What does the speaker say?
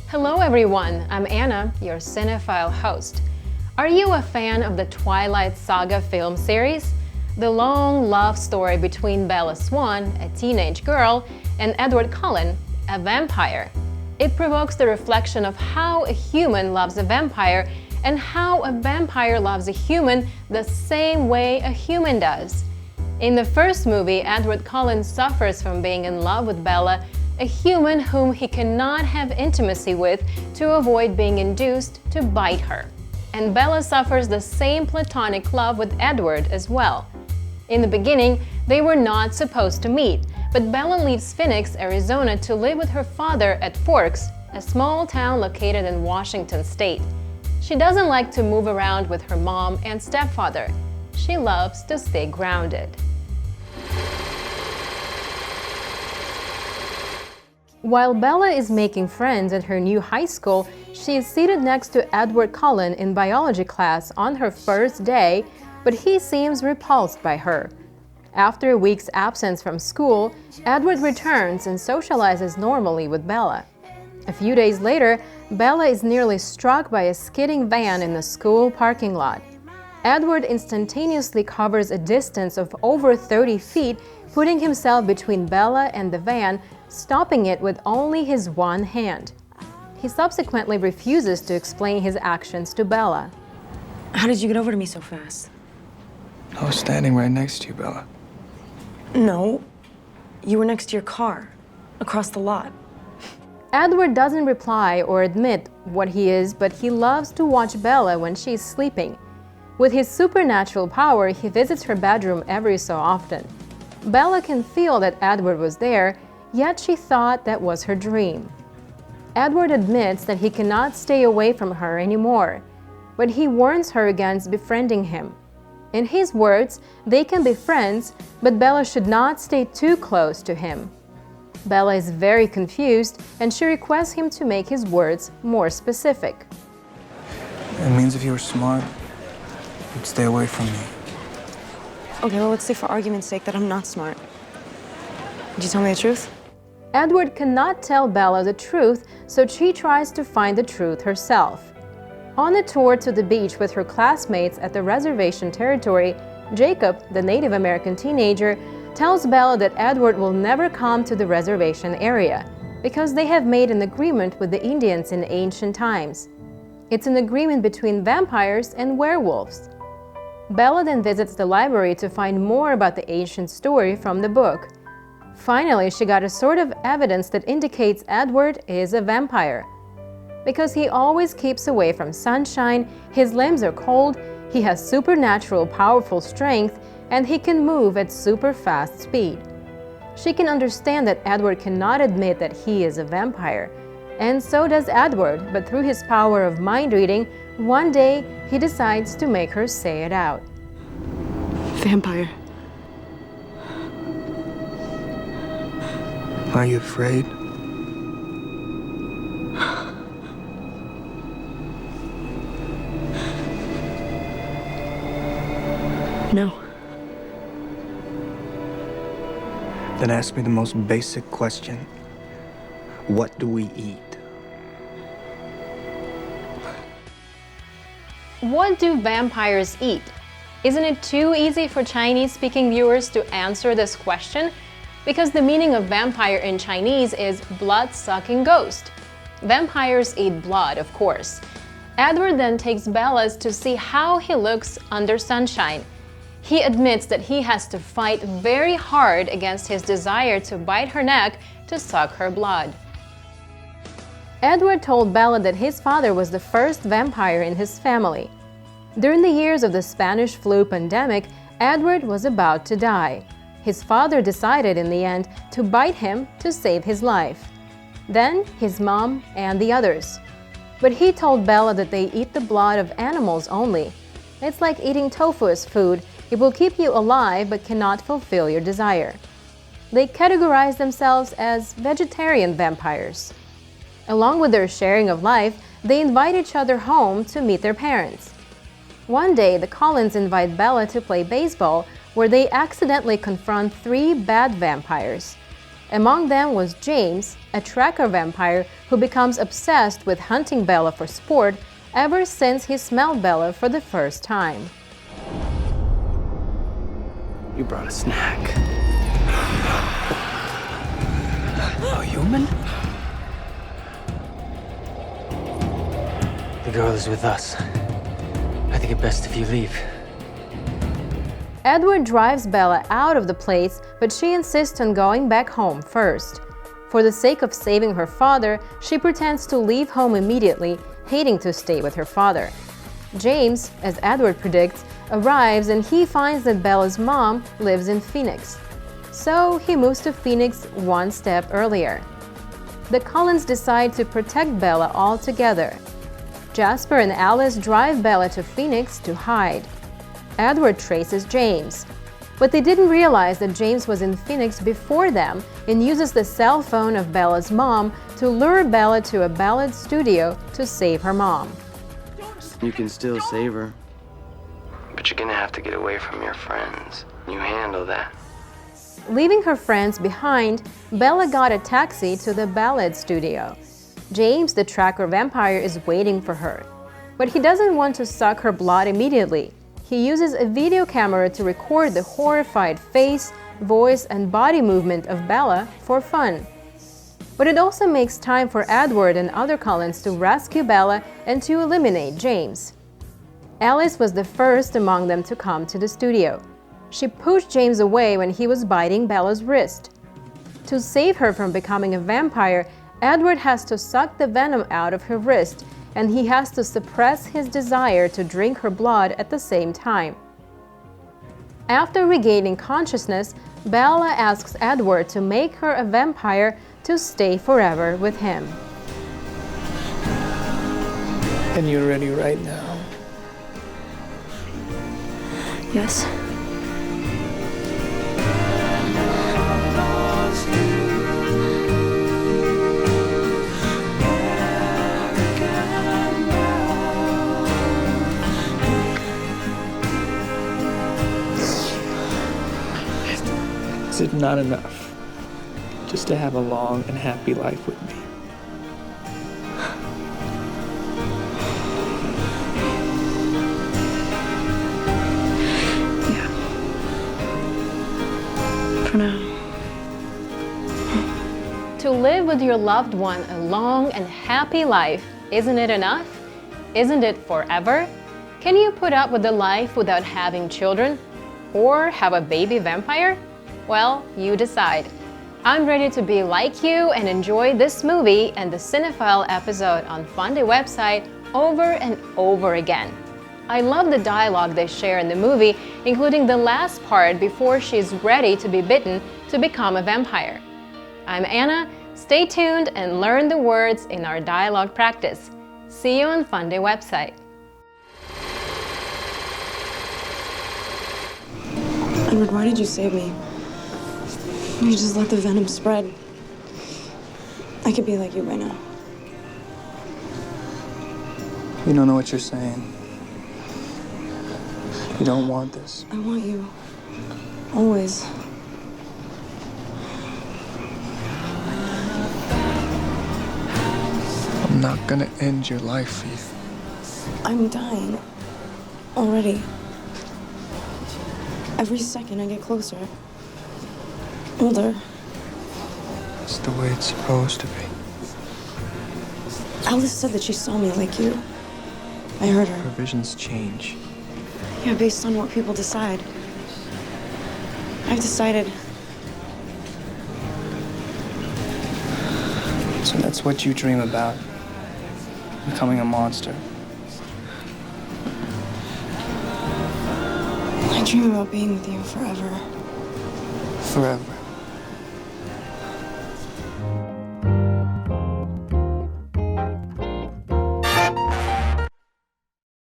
Hello everyone, I'm Anna, your cinephile host. Are you a fan of the Twilight Saga film series? The long love story between Bella Swan, a teenage girl, and Edward Cullen, a vampire. It provokes the reflection of how a human loves a vampire and how a vampire loves a human the same way a human does. In the first movie, Edward Cullen suffers from being in love with Bella, a human whom he cannot have intimacy with to avoid being induced to bite her. And Bella suffers the same platonic love with Edward as well. In the beginning, they were not supposed to meet, but Bella leaves Phoenix, Arizona to live with her father at Forks, a small town located in Washington state. She doesn't like to move around with her mom and stepfather. She loves to stay grounded. While Bella is making friends at her new high school, she is seated next to Edward Cullen in biology class on her first day, but he seems repulsed by her. After a week's absence from school, Edward returns and socializes normally with Bella. A few days later, Bella is nearly struck by a skidding van in the school parking lot. Edward instantaneously covers a distance of over 30 feet, putting himself between Bella and the van, stopping it with only his one hand. He subsequently refuses to explain his actions to Bella. How did you get over to me so fast? I was standing right next to you, Bella. No, you were next to your car, across the lot. Edward doesn't reply or admit what he is, but he loves to watch Bella when she's sleeping. With his supernatural power, he visits her bedroom every so often. Bella can feel that Edward was there, yet she thought that was her dream. Edward admits that he cannot stay away from her anymore, but he warns her against befriending him. In his words, they can be friends, but Bella should not stay too close to him. Bella is very confused, and she requests him to make his words more specific. It means if you were smart, you'd stay away from me. Okay, well, let's say for argument's sake that I'm not smart. Did you tell me the truth? Edward cannot tell Bella the truth, so she tries to find the truth herself. On a tour to the beach with her classmates at the reservation territory, Jacob, the Native American teenager, tells Bella that Edward will never come to the reservation area because they have made an agreement with the Indians in ancient times. It's an agreement between vampires and werewolves. Bella then visits the library to find more about the ancient story from the book. Finally, she got a sort of evidence that indicates Edward is a vampire. Because he always keeps away from sunshine, his limbs are cold, he has supernatural powerful strength, and he can move at super fast speed. She can understand that Edward cannot admit that he is a vampire, and so does Edward, but through his power of mind reading, one day he decides to make her say it out. Vampire. Are you afraid? No. Then ask me the most basic question. What do we eat? What do vampires eat? Isn't it too easy for Chinese-speaking viewers to answer this question? Because the meaning of vampire in Chinese is blood-sucking ghost. Vampires eat blood, of course. Edward then takes Bella to see how he looks under sunshine. He admits that he has to fight very hard against his desire to bite her neck to suck her blood. Edward told Bella that his father was the first vampire in his family. During the years of the Spanish flu pandemic, Edward was about to die. His father decided in the end to bite him to save his life. Then his mom and the others. But he told Bella that they eat the blood of animals only. It's like eating tofu as food. It will keep you alive but cannot fulfill your desire. They categorize themselves as vegetarian vampires. Along with their sharing of life, they invite each other home to meet their parents. One day, the Cullens invite Bella to play baseball, where they accidentally confront 3 bad vampires. Among them was James, a tracker vampire who becomes obsessed with hunting Bella for sport ever since he smelled Bella for the first time. You brought a snack. A human? The girl is with us. I think it best if you leave. Edward drives Bella out of the place, but she insists on going back home first. For the sake of saving her father, she pretends to leave home immediately, hating to stay with her father. James, as Edward predicts, arrives and he finds that Bella's mom lives in Phoenix. So he moves to Phoenix one step earlier. The Cullens decide to protect Bella altogether. Jasper and Alice drive Bella to Phoenix to hide. Edward traces James. But they didn't realize that James was in Phoenix before them and uses the cell phone of Bella's mom to lure Bella to a ballad studio to save her mom. You can still save her. But you're gonna have to get away from your friends. You handle that. Leaving her friends behind, Bella got a taxi to the ballad studio. James, the tracker vampire, is waiting for her. But he doesn't want to suck her blood immediately. He uses a video camera to record the horrified face, voice, and body movement of Bella for fun. But it also makes time for Edward and other Cullens to rescue Bella and to eliminate James. Alice was the first among them to come to the studio. She pushed James away when he was biting Bella's wrist. To save her from becoming a vampire, Edward has to suck the venom out of her wrist, and he has to suppress his desire to drink her blood at the same time. After regaining consciousness, Bella asks Edward to make her a vampire to stay forever with him. And you're ready right now? Yes. Is it not enough just to have a long and happy life with me? Yeah. For now. To live with your loved one a long and happy life, isn't it enough? Isn't it forever? Can you put up with a life without having children? Or have a baby vampire? Well, you decide. I'm ready to be like you and enjoy this movie and the Cinephile episode on Funday website over and over again. I love the dialogue they share in the movie, including the last part before she's ready to be bitten to become a vampire. I'm Anna. Stay tuned and learn the words in our dialogue practice. See you on Funday website. Edward, why did you save me? You just let the venom spread. I could be like you by now. You don't know what you're saying. You don't want this. I want you. Always. I'm not gonna end your life for you. I'm dying. Already. Every second I get closer. Older. It's the way it's supposed to be. Alice said that she saw me like you. I heard Her her. visions change. Yeah, based on what people decide. I've decided. So that's what you dream about? Becoming a monster? I dream about being with you forever. Forever.